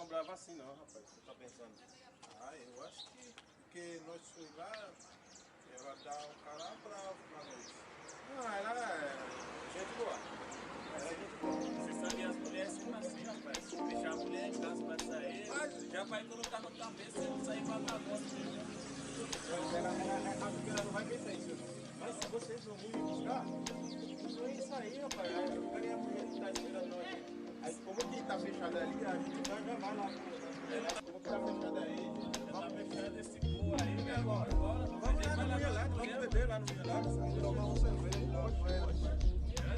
tão bravos assim não, rapaz. Você tá pensando? Ah, eu acho que porque nós fomos lá, ela dá um cara bravo pra nós. Não, ela é gente boa. Ela é gente boa. Você sabe, as mulheres são assim, rapaz. Se deixar a mulher em casa pra sair, já vai colocar na cabeça e sair vagabundo. Ela não vai pensar isso. Mas se vocês não virem buscar, não é isso aí, rapaz. Aí eu quero a mulher que tá esperando nós. Aí como que tá fechado ali, a gente já vai lá. Como que tá fechado aí, gente? Já tá fechando esse cu aí, E agora? agora. Vamos lá no Mielato, vamos beber lá no Mielato. Vamos tomar um cerveja.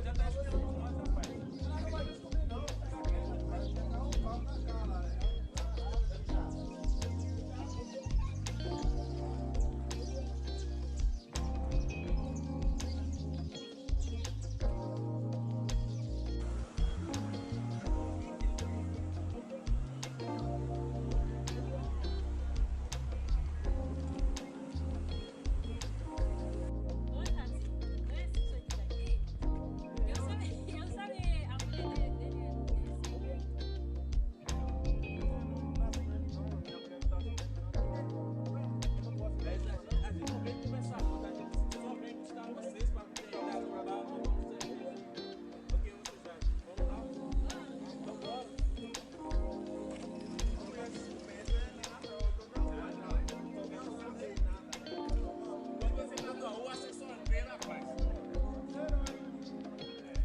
Já tá esperando nós, rapaz. Ela não vai descobrir não, fica quieto. Vai chegar um pau na cara, né? A gente não vem conversar, a gente só vem buscar vocês pra poder ir lá pra lá, tomar um cerveja. O que vocês acham? Vamos lá? Vamos embora. Quando você tá na rua, você só vê, rapaz.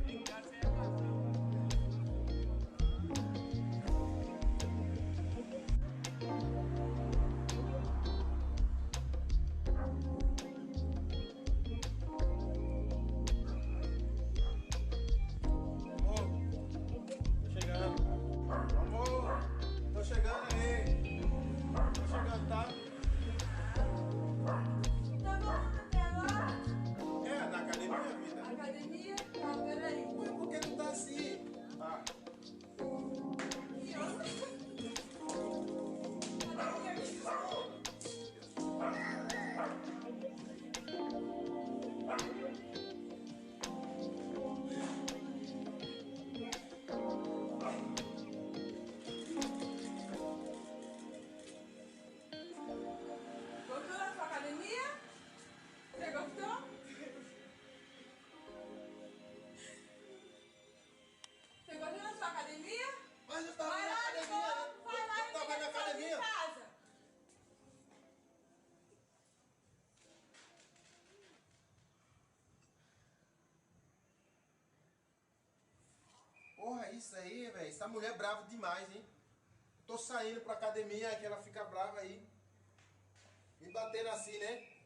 Em casa é casal. Tô chegando. Amor, tô chegando aí. Tô chegando, tá? Tá voltando até agora? É, na academia, vida. Academia? Tá, peraí. Ué, por que não tá assim? Ah, E eu? Gostou da sua academia? Você gostou? Você gostou da sua academia? mas eu tava Vai na lá de academia. novo, vai lá Eu e tava na fica sozinho academia. em casa. Porra, isso aí, velho. Essa mulher é brava demais, hein? Tô saindo pra academia, aí que ela fica brava aí. Me batendo assim, né?